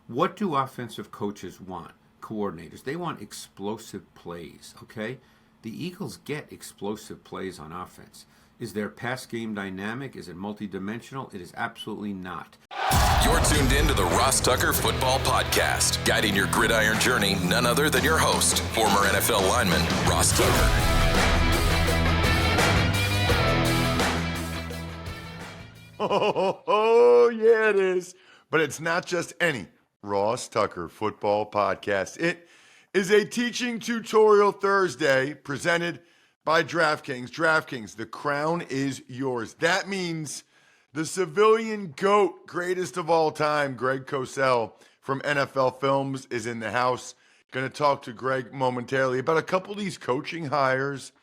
What do offensive coaches want? Coordinators. They want explosive plays, okay? The Eagles get explosive plays on offense. Is their pass game dynamic? Is it multidimensional? It is absolutely not. You're tuned in to the Ross Tucker Football Podcast, guiding your gridiron journey, none other than your host, former NFL lineman, Ross Tucker. Oh, yeah, it is. But it's not just any Ross Tucker Football Podcast. It is a teaching tutorial Thursday presented by DraftKings. DraftKings, the crown is yours. That means the civilian GOAT, greatest of all time, Greg Cosell from NFL Films, is in the house. Going to talk to Greg momentarily about a couple of these coaching hires,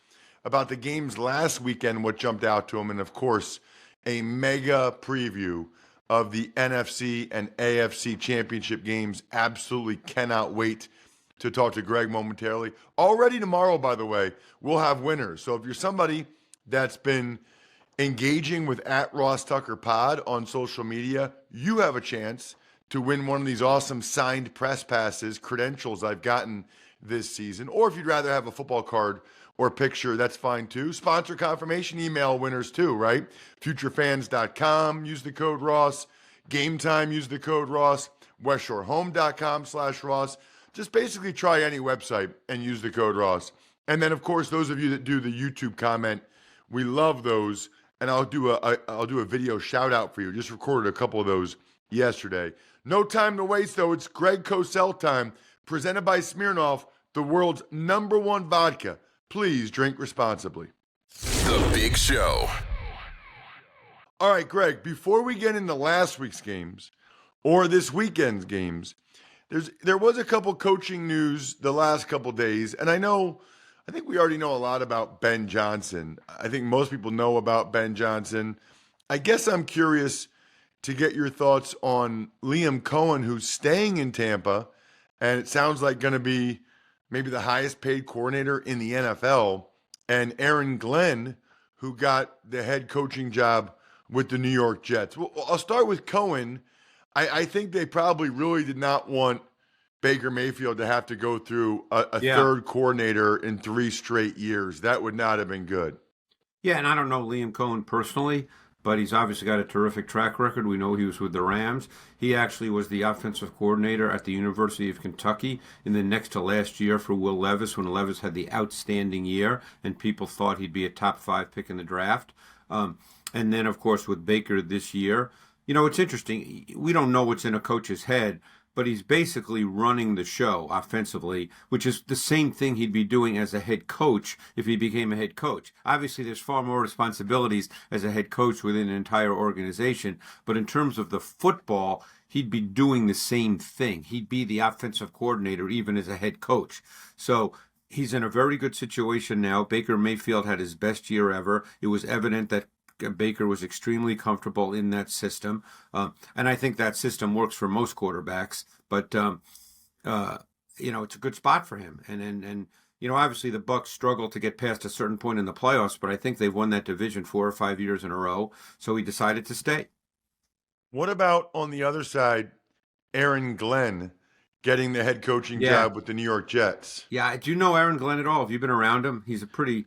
about the games last weekend, what jumped out to him, and of course, a mega preview of the NFC and AFC championship games. Absolutely cannot wait to talk to Greg momentarily. Already tomorrow, by the way, we'll have winners. So if you're somebody that's been engaging with @RossTuckerPod on social media, you have a chance to win one of these awesome signed press passes, credentials I've gotten this season. Or if you'd rather have a football card or picture, that's fine too. Sponsor confirmation email winners too, right? Futurefans.com, use the code Ross. Game Time, use the code Ross. WestShoreHome.com/Ross. Just basically try any website and use the code Ross. And then, of course, those of you that do the YouTube comment, we love those. And I'll do a video shout out for you. Just recorded a couple of those yesterday. No time to waste, though. It's Greg Cosell time, presented by Smirnoff, the world's #1 vodka. Please drink responsibly. The Big Show. All right, Greg, before we get into last week's games or this weekend's games, there was a couple coaching news the last couple days, and I think we already know a lot about Ben Johnson. I think most people know about Ben Johnson. I guess I'm curious to get your thoughts on Liam Cohen, who's staying in Tampa, and it sounds like going to be maybe the highest paid coordinator in the NFL, and Aaron Glenn, who got the head coaching job with the New York Jets. Well, I'll start with Cohen. I think they probably really did not want Baker Mayfield to have to go through a third coordinator in 3 straight years. That would not have been good. Yeah, and I don't know Liam Cohen personally, but he's obviously got a terrific track record. We know he was with the Rams. He actually was the offensive coordinator at the University of Kentucky in the next to last year for Will Levis, when Levis had the outstanding year, and people thought he'd be a top 5 pick in the draft. And then, of course, with Baker this year. You know, it's interesting. We don't know what's in a coach's head, but he's basically running the show offensively, which is the same thing he'd be doing as a head coach if he became a head coach. Obviously, there's far more responsibilities as a head coach within an entire organization, but in terms of the football, he'd be doing the same thing. He'd be the offensive coordinator even as a head coach. So he's in a very good situation now. Baker Mayfield had his best year ever. It was evident that Baker was extremely comfortable in that system. And I think that system works for most quarterbacks. But, it's a good spot for him. And obviously the Bucs struggled to get past a certain point in the playoffs, but I think they've won that division 4 or 5 years in a row. So he decided to stay. What about on the other side, Aaron Glenn getting the head coaching job with the New York Jets? Yeah, do you know Aaron Glenn at all? Have you been around him? He's a pretty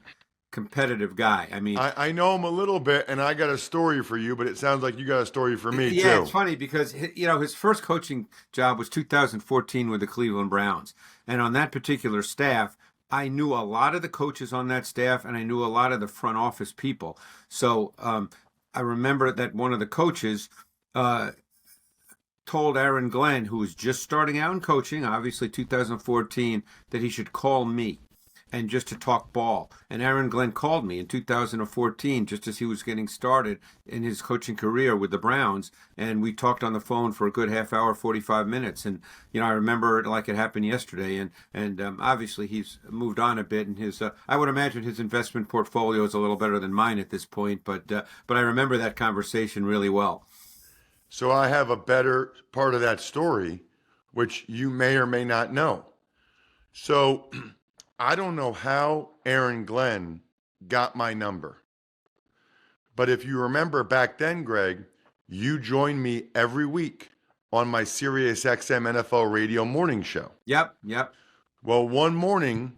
competitive guy. I mean, I know him a little bit, and I got a story for you, but it sounds like you got a story for me, too. Yeah, it's funny because, his first coaching job was 2014 with the Cleveland Browns. And on that particular staff, I knew a lot of the coaches on that staff, and I knew a lot of the front office people. So I remember that one of the coaches told Aaron Glenn, who was just starting out in coaching, obviously 2014, that he should call me and just to talk ball. And Aaron Glenn called me in 2014, just as he was getting started in his coaching career with the Browns. And we talked on the phone for a good half hour, 45 minutes. And, I remember it like it happened yesterday. And obviously he's moved on a bit. And I would imagine his investment portfolio is a little better than mine at this point. But I remember that conversation really well. So I have a better part of that story, which you may or may not know. So I don't know how Aaron Glenn got my number. But if you remember back then, Greg, you joined me every week on my Sirius XM NFL radio morning show. Yep, yep. Well, one morning,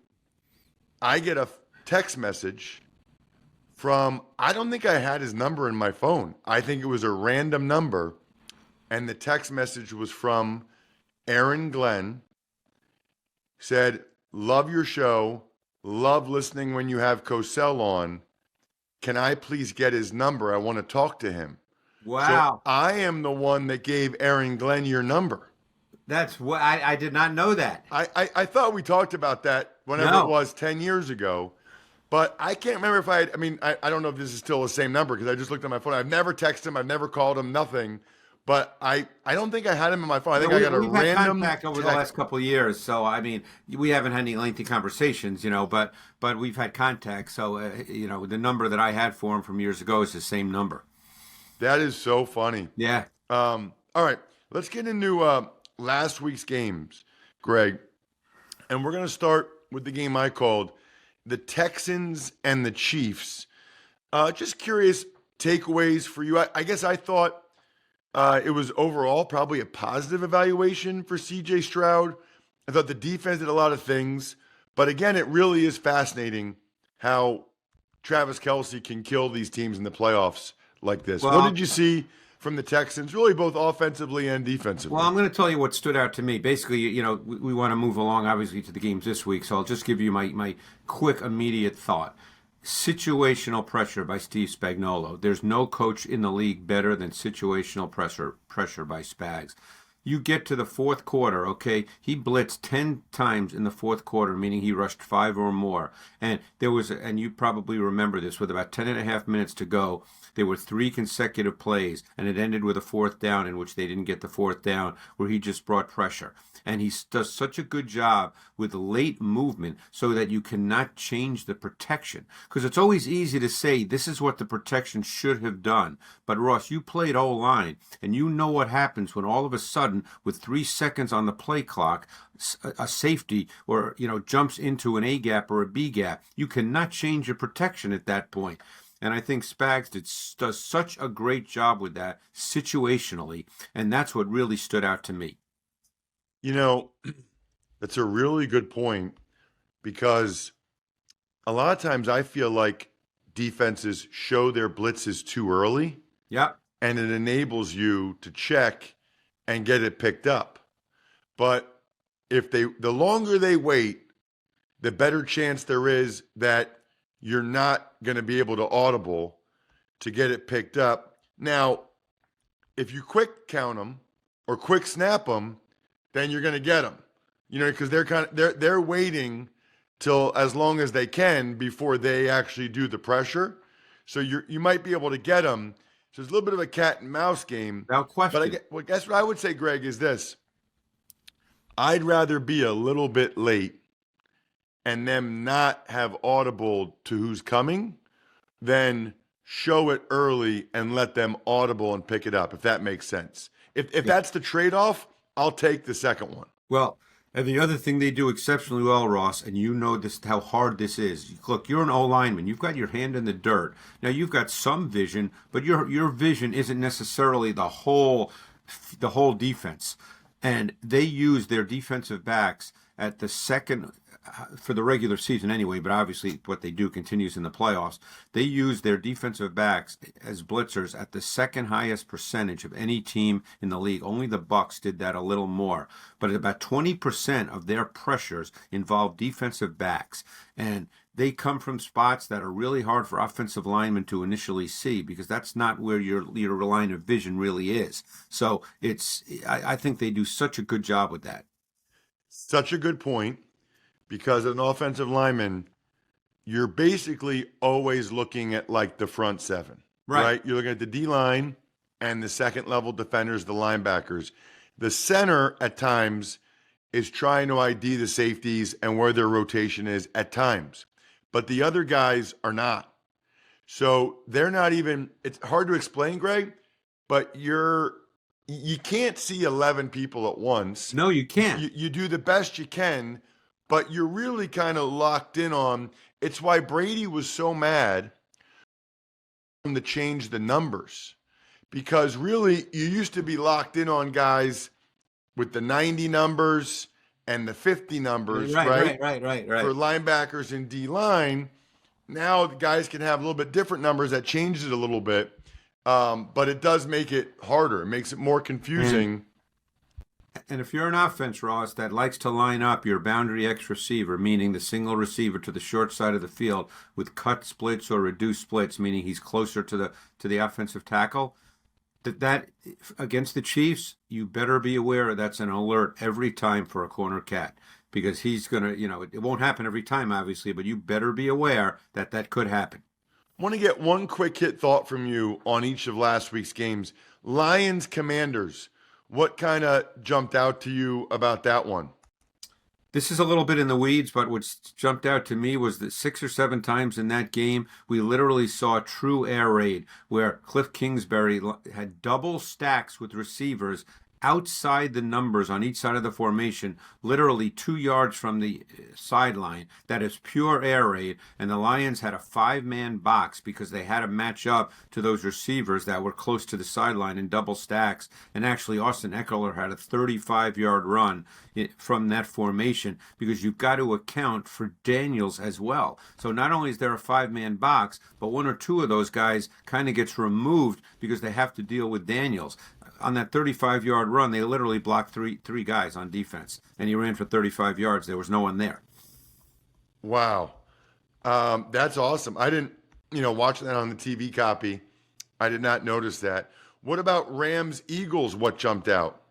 I get a text message from, I don't think I had his number in my phone. I think it was a random number. And the text message was from Aaron Glenn. Said, love your show. Love listening when you have Cosell on. Can I please get his number? I want to talk to him. Wow. So I am the one that gave Aaron Glenn your number. That's what I did not know that. I thought we talked about that whenever it was 10 years ago. But I can't remember if I don't know if this is still the same number because I just looked at my phone. I've never texted him. I've never called him, nothing. But I don't think I had him in my phone. I think I got a We've had random contact over text. the last couple of years. So, I mean, we haven't had any lengthy conversations, but we've had contact. So, the number that I had for him from years ago is the same number. That is so funny. Yeah. All right. Let's get into last week's games, Greg. And we're going to start with the game I called the Texans and the Chiefs. Just curious takeaways for you. I guess I thought it was overall probably a positive evaluation for C.J. Stroud. I thought the defense did a lot of things. But again, it really is fascinating how Travis Kelce can kill these teams in the playoffs like this. Well, what did you see from the Texans, really both offensively and defensively? Well, I'm going to tell you what stood out to me. Basically, we want to move along, obviously, to the games this week. So I'll just give you my quick, immediate thought. Situational pressure by Steve Spagnuolo. There's no coach in the league better than situational pressure by Spags. You get to the fourth quarter, okay? He blitzed 10 times in the fourth quarter, meaning he rushed 5 or more. And and you probably remember this, with about 10 and a half minutes to go, there were 3 consecutive plays, and it ended with a fourth down in which they didn't get the fourth down, where he just brought pressure. And he does such a good job with late movement so that you cannot change the protection. Because it's always easy to say, this is what the protection should have done. But Ross, you played O-line, and you know what happens when all of a sudden, with 3 seconds on the play clock, a safety or jumps into an A gap or a B gap. You cannot change your protection at that point. And I think Spags does such a great job with that situationally, and that's what really stood out to me. That's a really good point, because a lot of times I feel like defenses show their blitzes too early. Yep. And it enables you to check and get it picked up. But the longer they wait, the better chance there is that you're not going to be able to audible to get it picked up. Now, if you quick count them or quick snap them, then you're going to get them. Because they're waiting till as long as they can before they actually do the pressure. So you might be able to get them. So it's a little bit of a cat and mouse game. Without question. But guess what I would say, Greg, is this. I'd rather be a little bit late and them not have audible to who's coming than show it early and let them audible and pick it up, if that makes sense. If that's the trade-off, I'll take the second one. Well, and the other thing they do exceptionally well, Ross, and you know this, how hard this is. Look, you're an O-lineman. You've got your hand in the dirt. Now, you've got some vision, but your vision isn't necessarily the whole defense. And they use their defensive backs at the second, for the regular season anyway, but obviously what they do continues in the playoffs. They use their defensive backs as blitzers at the second highest percentage of any team in the league. Only the Bucs did that a little more. But about 20% of their pressures involve defensive backs. And they come from spots that are really hard for offensive linemen to initially see, because that's not where your line of vision really is. So I think they do such a good job with that. Such a good point, because as an offensive lineman, you're basically always looking at like the front seven, right? You're looking at the D-line and the second level defenders, the linebackers. The center at times is trying to ID the safeties and where their rotation is at times. But the other guys are not. So they're not even, it's hard to explain, Greg, but you can't see 11 people at once. No, you can't. You do the best you can, but you're really kind of locked in on, it's why Brady was so mad to change the numbers, because really you used to be locked in on guys with the 90 numbers and the 50 numbers, right? Right. For linebackers and D-line. Now the guys can have a little bit different numbers. That changes it a little bit. But it does make it harder. It makes it more confusing. And if you're an offense, Ross, that likes to line up your boundary X receiver, meaning the single receiver to the short side of the field with cut splits or reduced splits, meaning he's closer to the offensive tackle, that against the Chiefs, you better be aware that's an alert every time for a corner cat, because he's going to, it won't happen every time, obviously, but you better be aware that that could happen. I want to get one quick hit thought from you on each of last week's games. Lions Commanders. What kind of jumped out to you about that one? This is a little bit in the weeds, but what jumped out to me was that 6 or 7 times in that game, we literally saw a true air raid where Cliff Kingsbury had double stacks with receivers outside the numbers on each side of the formation, literally 2 yards from the sideline. That is pure air raid. And the Lions had a 5-man box because they had to match up to those receivers that were close to the sideline in double stacks. And actually, Austin Eckler had a 35-yard run from that formation, because you've got to account for Daniels as well. So not only is there a 5-man box, but 1 or 2 of those guys kind of gets removed because they have to deal with Daniels. On that 35-yard run, they literally blocked three guys on defense, and he ran for 35 yards. There was no one there. Wow. That's awesome. I didn't, watch that on the TV copy. I did not notice that. What about Rams-Eagles? What jumped out?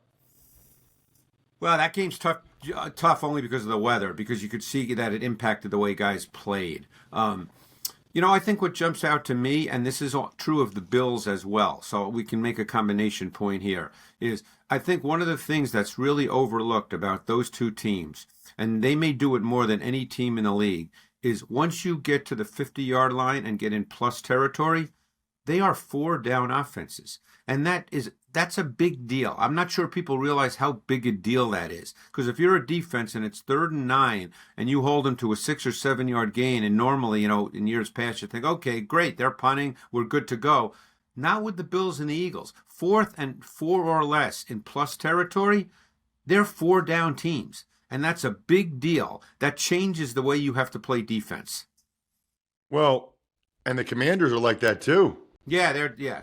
Well, that game's tough only because of the weather, because you could see that it impacted the way guys played. I think what jumps out to me, and this is true of the Bills as well, so we can make a combination point here, is I think one of the things that's really overlooked about those two teams, and they may do it more than any team in the league, is once you get to the 50-yard line and get in plus territory, they are 4-down offenses. And that's a big deal. I'm not sure people realize how big a deal that is. Because if you're a defense and it's 3rd and 9 and you hold them to a 6 or 7 yard gain, and normally, in years past, you think, okay, great, they're punting, we're good to go. Not with the Bills and the Eagles. 4th and 4 or less in plus territory, they're 4-down teams. And that's a big deal. That changes the way you have to play defense. Well, and the Commanders are like that too. Yeah.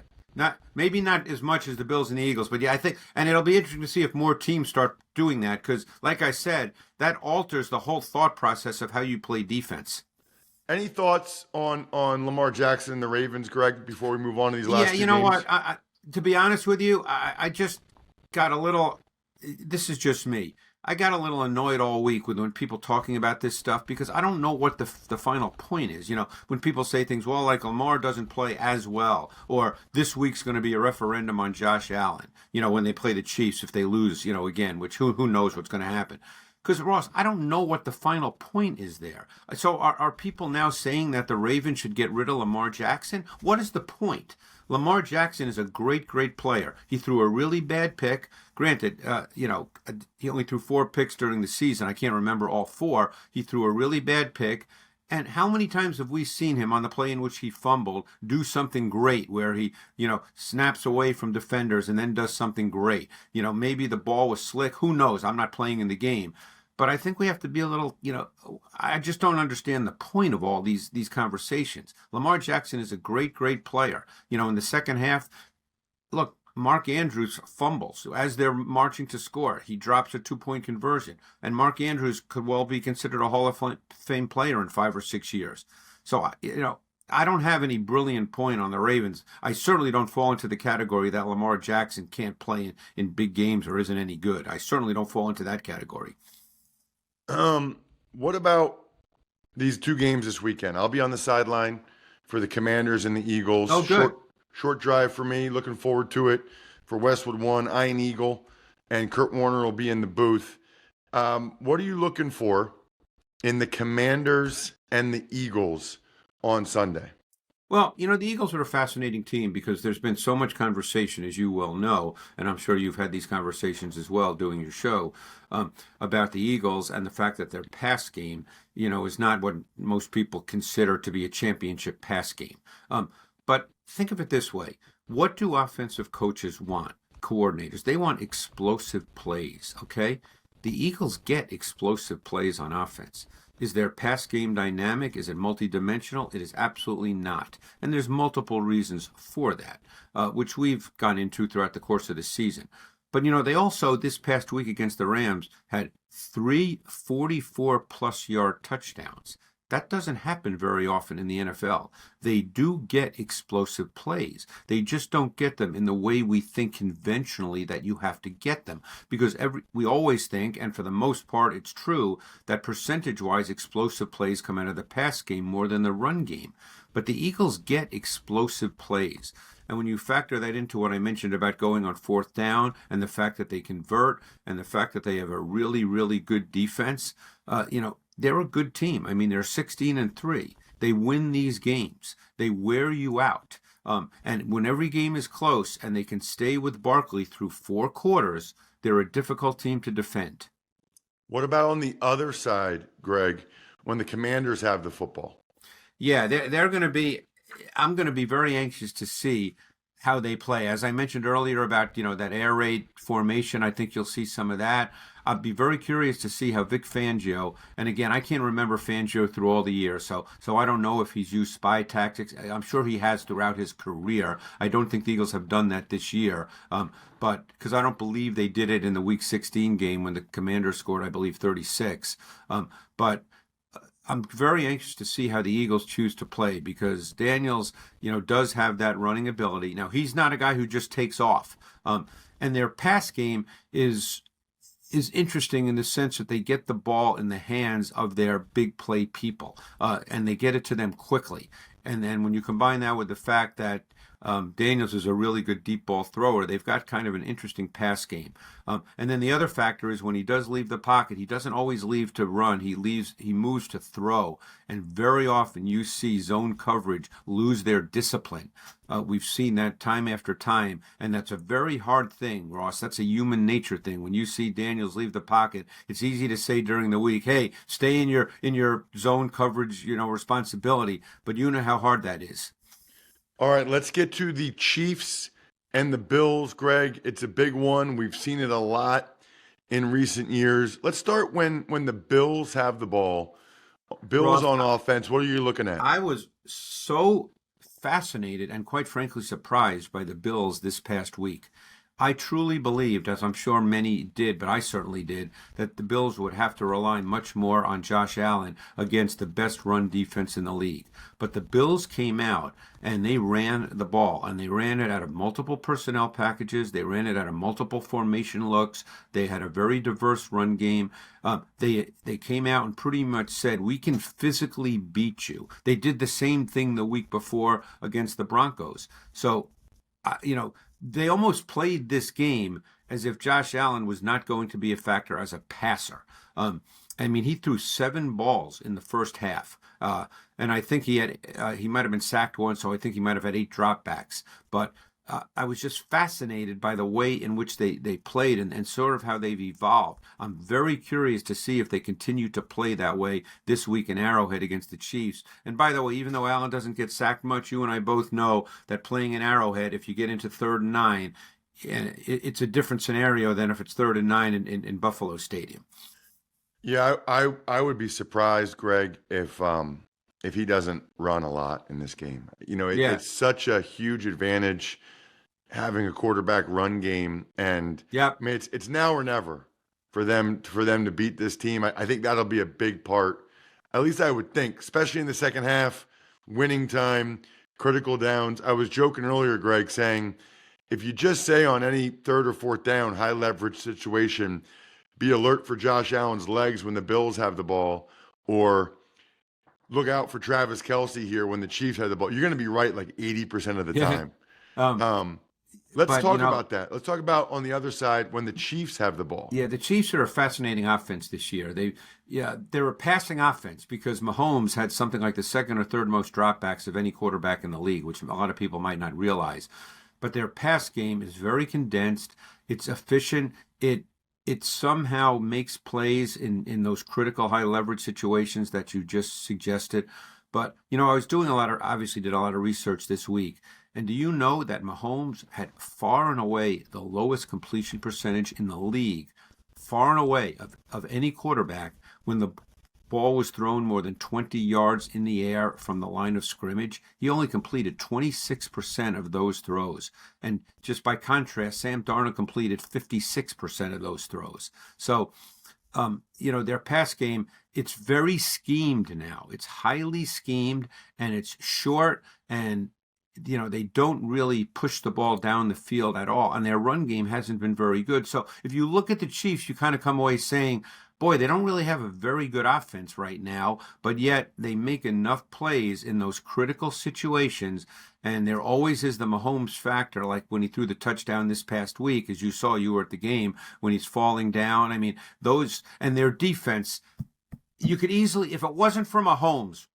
Maybe not as much as the Bills and the Eagles, but yeah, I think, and it'll be interesting to see if more teams start doing that, because, like I said, that alters the whole thought process of how you play defense. Any thoughts on Lamar Jackson and the Ravens, Greg, before we move on to these last two games? Yeah, you know what? To be honest with you, I just got a little, this is just me, I got a little annoyed all week when people talking about this stuff, because I don't know what the final point is. When people say things, well, like Lamar doesn't play as well, or this week's going to be a referendum on Josh Allen, when they play the Chiefs, if they lose, again, which who knows what's going to happen. Because, Ross, I don't know what the final point is there. So are people now saying that the Ravens should get rid of Lamar Jackson? What is the point? Lamar Jackson is a great, great player. He threw a really bad pick. Granted, he only threw 4 picks during the season. I can't remember all 4. He threw a really bad pick. And how many times have we seen him on the play in which he fumbled do something great, where he, snaps away from defenders and then does something great? Maybe the ball was slick. Who knows? I'm not playing in the game. But I think we have to be a little, I just don't understand the point of all these conversations. Lamar Jackson is a great, great player. In the second half, look, Mark Andrews fumbles. As they're marching to score, he drops a 2-point conversion. And Mark Andrews could well be considered a Hall of Fame player in 5 or 6 years. So, I don't have any brilliant point on the Ravens. I certainly don't fall into the category that Lamar Jackson can't play in big games or isn't any good. I certainly don't fall into that category. What about these 2 games this weekend? I'll be on the sideline for the Commanders and the Eagles. Oh, good. Short drive for me. Looking forward to it. For Westwood One, Iron Eagle, and Kurt Warner will be in the booth. What are you looking for in the Commanders and the Eagles on Sunday? Well, the Eagles are a fascinating team because there's been so much conversation, as you well know, and I'm sure you've had these conversations as well doing your show, about the Eagles and the fact that their pass game, is not what most people consider to be a championship pass game. But think of it this way. what do offensive coaches want? Coordinators. They want explosive plays, okay? The Eagles get explosive plays on offense. Is their pass game dynamic? Is it multidimensional? It is absolutely not. And there's multiple reasons for that, which we've gone into throughout the course of the season. But, they also, this past week against the Rams, had 3 44-plus yard touchdowns. That doesn't happen very often in the NFL. They do get explosive plays. They just don't get them in the way we think conventionally that you have to get them. Because we always think, and for the most part it's true, that percentage-wise explosive plays come out of the pass game more than the run game. But the Eagles get explosive plays. And when you factor that into what I mentioned about going on fourth down and the fact that they convert and the fact that they have a really, really good defense, they're a good team. I mean, they're 16-3. They win these games. They wear you out. And when every game is close and they can stay with Barkley through 4 quarters, they're a difficult team to defend. What about on the other side, Greg, when the Commanders have the football? Yeah, they're going to be – I'm going to be very anxious to see how they play. As I mentioned earlier about, that air raid formation, I think you'll see some of that. I'd be very curious to see how Vic Fangio, and again, I can't remember Fangio through all the years, so I don't know if he's used spy tactics. I'm sure he has throughout his career. I don't think the Eagles have done that this year, but because I don't believe they did it in the Week 16 game when the Commanders scored, I believe, 36. But I'm very anxious to see how the Eagles choose to play because Daniels, does have that running ability. Now, he's not a guy who just takes off. And their pass game is interesting in the sense that they get the ball in the hands of their big play people, and they get it to them quickly. And then when you combine that with the fact that Daniels is a really good deep ball thrower, they've got kind of an interesting pass game. And then the other factor is when he does leave the pocket, he doesn't always leave to run. He moves to throw. And very often you see zone coverage lose their discipline. We've seen that time after time, and that's a very hard thing, Ross. That's a human nature thing. When you see Daniels leave the pocket, it's easy to say during the week, hey, stay in your zone coverage, responsibility. But you know how hard that is. All right, let's get to the Chiefs and the Bills, Greg. It's a big one. We've seen it a lot in recent years. Let's start when the Bills have the ball. Bills on offense, what are you looking at? I was so fascinated and quite frankly surprised by the Bills this past week. I truly believed, as I'm sure many did, but I certainly did, that the Bills would have to rely much more on Josh Allen against the best run defense in the league. But the Bills came out and they ran the ball, and they ran it out of multiple personnel packages. They ran it out of multiple formation looks. They had a very diverse run game. They came out and pretty much said, we can physically beat you. They did the same thing the week before against the Broncos. So, they almost played this game as if Josh Allen was not going to be a factor as a passer. He threw 7 balls in the first half. And I think he might have been sacked once, so I think he might have had 8 dropbacks. But I was just fascinated by the way in which they played and sort of how they've evolved. I'm very curious to see if they continue to play that way this week in Arrowhead against the Chiefs. And by the way, even though Allen doesn't get sacked much, you and I both know that playing in Arrowhead, if you get into 3rd and 9, it's a different scenario than if it's 3rd and 9 in Buffalo Stadium. Yeah, I would be surprised, Greg, if he doesn't run a lot in this game. It's such a huge advantage having a quarterback run game, and it's now or never for them to beat this team. I think that'll be a big part. At least I would think, especially in the second half, winning time, critical downs. I was joking earlier, Greg, saying if you just say on any 3rd or 4th down, high leverage situation, be alert for Josh Allen's legs when the Bills have the ball, or look out for Travis Kelce here when the Chiefs have the ball, you're going to be right like 80% of the time. Let's talk about that. Let's talk about on the other side when the Chiefs have the ball. Yeah, the Chiefs are a fascinating offense this year. They're a passing offense because Mahomes had something like the 2nd or 3rd most dropbacks of any quarterback in the league, which a lot of people might not realize. But their pass game is very condensed. It's efficient. It somehow makes plays in those critical high leverage situations that you just suggested. But, I was doing obviously did a lot of research this week. And do you know that Mahomes had far and away the lowest completion percentage in the league, far and away of any quarterback, when the ball was thrown more than 20 yards in the air from the line of scrimmage? He only completed 26% of those throws. And just by contrast, Sam Darnold completed 56% of those throws. So, their pass game, it's very schemed now. It's highly schemed, and it's short, and they don't really push the ball down the field at all, and their run game hasn't been very good. So if you look at the Chiefs, you kind of come away saying, boy, they don't really have a very good offense right now, but yet they make enough plays in those critical situations, and there always is the Mahomes factor, like when he threw the touchdown this past week, as you saw, you were at the game, when he's falling down. I mean, those, and their defense, you could easily, if it wasn't for Mahomes,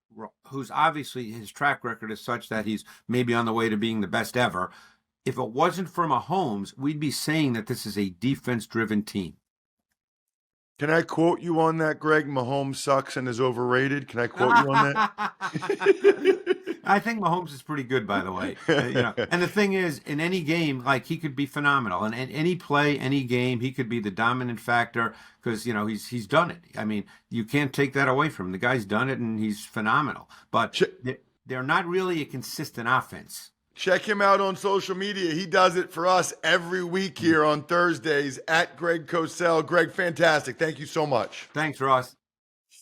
who's obviously, his track record is such that he's maybe on the way to being the best ever, if it wasn't for Mahomes, we'd be saying that this is a defense-driven team. Can I quote you on that, Greg? Mahomes sucks and is overrated. Can I quote you on that? I think Mahomes is pretty good, by the way. And the thing is, in any game, like, he could be phenomenal. And in any play, any game, he could be the dominant factor because, he's done it. I mean, you can't take that away from him. The guy's done it, and he's phenomenal. But they're not really a consistent offense. Check him out on social media. He does it for us every week here on Thursdays at Greg Cosell. Greg, fantastic. Thank you so much. Thanks, Ross.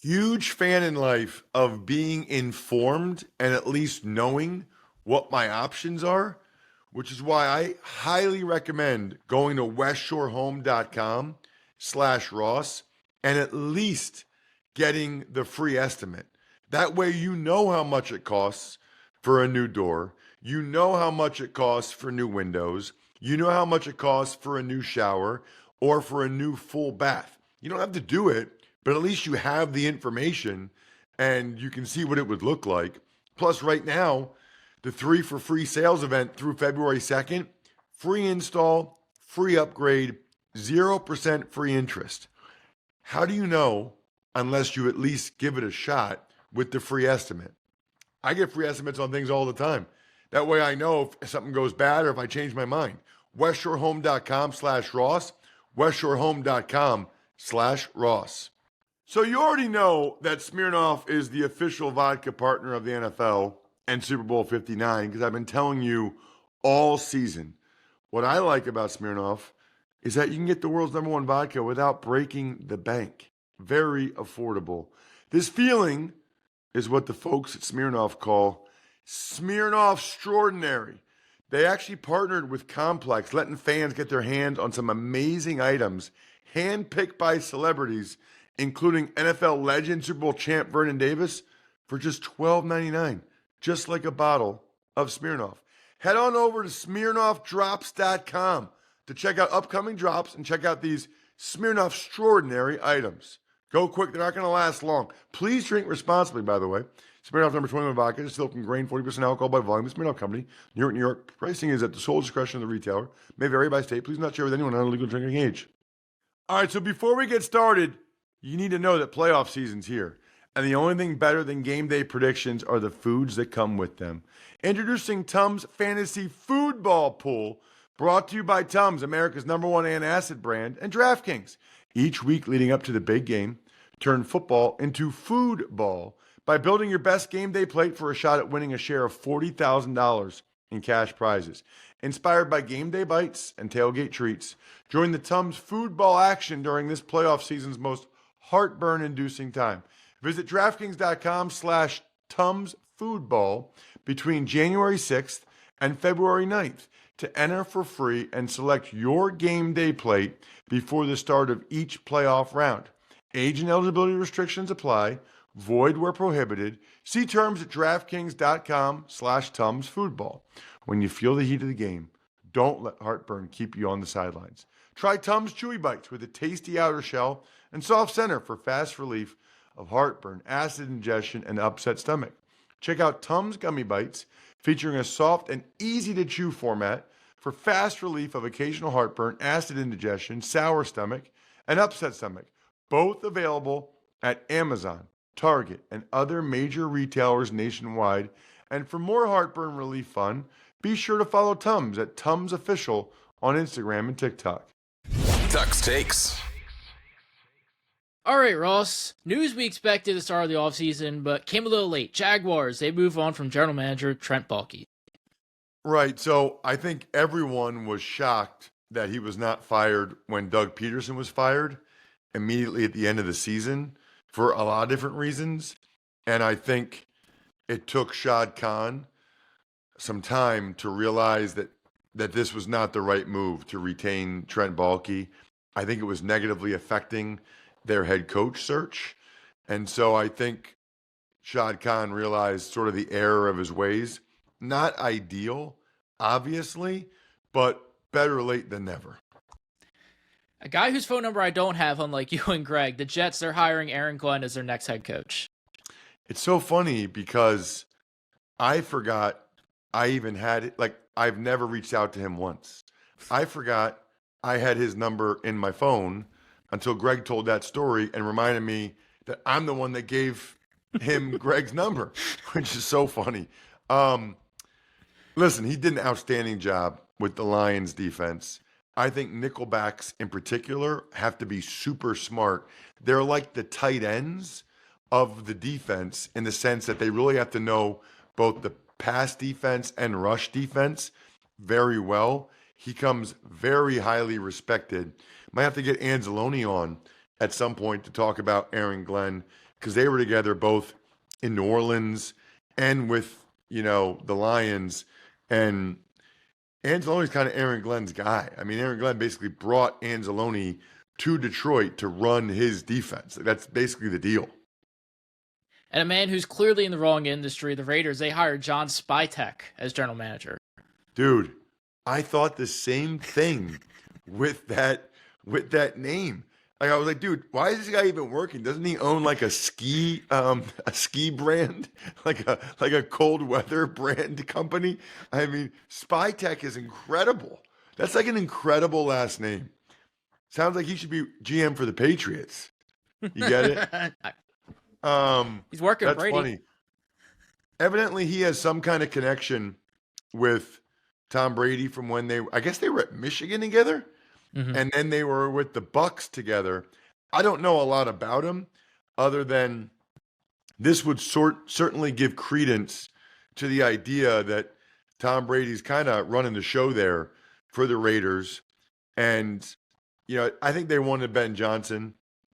Huge fan in life of being informed and at least knowing what my options are, which is why I highly recommend going to westshorehome.com/Ross and at least getting the free estimate. That way you know how much it costs for a new door. You know how much it costs for new windows. You know how much it costs for a new shower or for a new full bath. You don't have to do it, but at least you have the information and you can see what it would look like. Plus, right now, the 3 for free sales event through February 2nd, free install, free upgrade, 0% free interest. How do you know unless you at least give it a shot with the free estimate? I get free estimates on things all the time. That way I know if something goes bad or if I change my mind. westshorehome.com/Ross, westshorehome.com/Ross. So you already know that Smirnoff is the official vodka partner of the NFL and Super Bowl 59 because I've been telling you all season. What I like about Smirnoff is that you can get the world's #1 vodka without breaking the bank. Very affordable. This feeling is what the folks at Smirnoff call Smirnoff Extraordinary. They actually partnered with Complex, letting fans get their hands on some amazing items handpicked by celebrities, including NFL legend, Super Bowl champ Vernon Davis, for just $12.99, just like a bottle of Smirnoff. Head on over to SmirnoffDrops.com to check out upcoming drops and check out these Smirnoff Extraordinary items. Go quick, they're not going to last long. Please drink responsibly, by the way. Smirnoff number 21 vodka, distilled from grain, 40% alcohol by volume. The Smirnoff Company, New York, New York. Pricing is at the sole discretion of the retailer. May vary by state. Please not share with anyone under legal drinking age. All right, so before we get started, you need to know that playoff season's here. And the only thing better than game day predictions are the foods that come with them. Introducing Tums Fantasy Football Pool, brought to you by Tums, America's #1 antacid brand, and DraftKings. Each week leading up to the big game, turn football into food ball by building your best game day plate for a shot at winning a share of $40,000 in cash prizes. Inspired by game day bites and tailgate treats, join the Tums food ball action during this playoff season's most heartburn-inducing time. Visit DraftKings.com/TumsFoodball between January 6th and February 9th to enter for free and select your game day plate before the start of each playoff round. Age and eligibility restrictions apply. Void where prohibited. See terms at DraftKings.com/TumsFoodball. When you feel the heat of the game, don't let heartburn keep you on the sidelines. Try Tums Chewy Bites with a tasty outer shell and soft center for fast relief of heartburn, acid ingestion, and upset stomach. Check out Tums Gummy Bites, featuring a soft and easy-to-chew format for fast relief of occasional heartburn, acid indigestion, sour stomach, and upset stomach. Both available at Amazon, Target, and other major retailers nationwide. And for more heartburn relief fun, be sure to follow Tums at Tums Official on Instagram and TikTok. Tuck's Takes. All right, Ross. News we expected at the start of the offseason, but came a little late. Jaguars, they move on from general manager Trent Baalke. Right. So I think everyone was shocked that he was not fired when Doug Peterson was fired immediately at the end of the season for a lot of different reasons. And I think it took Shad Khan some time to realize that this was not the right move to retain Trent Baalke. I think it was negatively affecting their head coach search. And so I think Shad Khan realized sort of the error of his ways. Not ideal, obviously, but better late than never. A guy whose phone number I don't have, unlike you and Greg, the Jets, they're hiring Aaron Glenn as their next head coach. It's so funny because I forgot I even had it. Like, I've never reached out to him once. I forgot I had his number in my phone until Greg told that story and reminded me that I'm the one that gave him Greg's number, which is so funny. Listen, he did an outstanding job with the Lions defense. I think nickelbacks in particular have to be super smart. They're like the tight ends of the defense in the sense that they really have to know both the pass defense and rush defense very well. He comes very highly respected. Might have to get Anzalone on at some point to talk about Aaron Glenn because they were together both in New Orleans and with, the Lions. And Anzalone's kind of Aaron Glenn's guy. I mean, Aaron Glenn basically brought Anzalone to Detroit to run his defense. That's basically the deal. And a man who's clearly in the wrong industry, the Raiders, they hired John Spytek as general manager. Dude, I thought the same thing with that name. Like, I was like, dude, why is this guy even working? Doesn't he own like a ski brand, like a cold weather brand company? I mean, Spytek is incredible. That's like an incredible last name. Sounds like he should be GM for the Patriots. You get it? He's working That's Brady. funny. Evidently, he has some kind of connection with Tom Brady from when I guess they were at Michigan together. Mm-hmm. And then they were with the Bucks together. I don't know a lot about him other than this would certainly give credence to the idea that Tom Brady's kind of running the show there for the Raiders. And, I think they wanted Ben Johnson.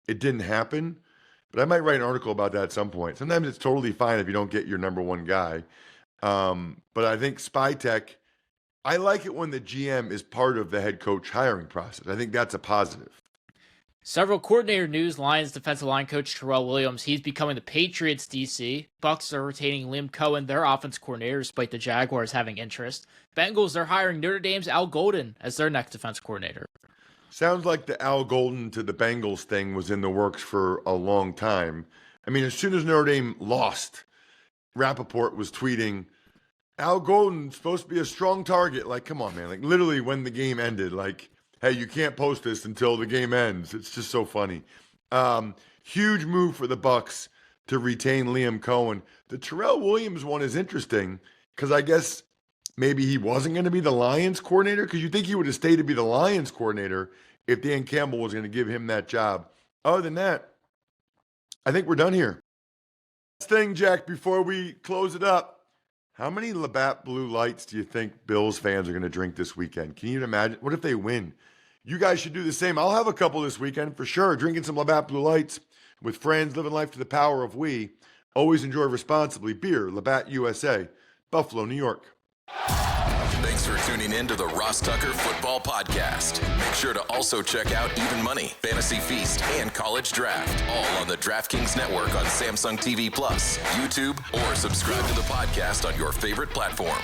It didn't happen, but I might write an article about that at some point. Sometimes it's totally fine if you don't get your number one guy. But I think Spytek, I like it when the GM is part of the head coach hiring process. I think that's a positive. Several coordinator news. Lions defensive line coach Terrell Williams, he's becoming the Patriots DC. Bucks are retaining Liam Cohen, their offense coordinator, despite the Jaguars having interest. Bengals, they're hiring Notre Dame's Al Golden as their next defense coordinator. Sounds like the Al Golden to the Bengals thing was in the works for a long time. I mean, as soon as Notre Dame lost, Rappaport was tweeting, Al Golden's supposed to be a strong target. Like, come on, man. Like, literally when the game ended, like, hey, you can't post this until the game ends. It's just so funny. Huge move for the Bucks to retain Liam Cohen. The Terrell Williams one is interesting because I guess maybe he wasn't going to be the Lions coordinator because you think he would have stayed to be the Lions coordinator if Dan Campbell was going to give him that job. Other than that, I think we're done here. Last thing, Jack, before we close it up. How many Labatt Blue Lights do you think Bills fans are going to drink this weekend? Can you imagine? What if they win? You guys should do the same. I'll have a couple this weekend for sure. Drinking some Labatt Blue Lights with friends, living life to the power of we. Always enjoy responsibly. Beer, Labatt USA, Buffalo, New York. Thanks for tuning in to the Ross Tucker Football Podcast. Make sure to also check out Even Money, Fantasy Feast, and College Draft, all on the DraftKings Network on Samsung TV Plus, YouTube, or subscribe to the podcast on your favorite platform.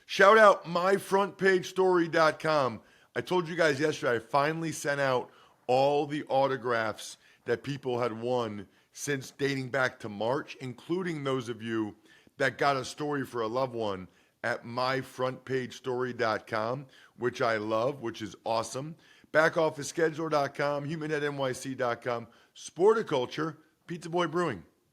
Shout out myfrontpagestory.com. I told you guys yesterday I finally sent out all the autographs that people had won since dating back to March, including those of you that got a story for a loved one at myfrontpagestory.com, which I love, which is awesome. Backoffescheduler.com, humanheadnyc.com, Sporticulture, Pizza Boy Brewing.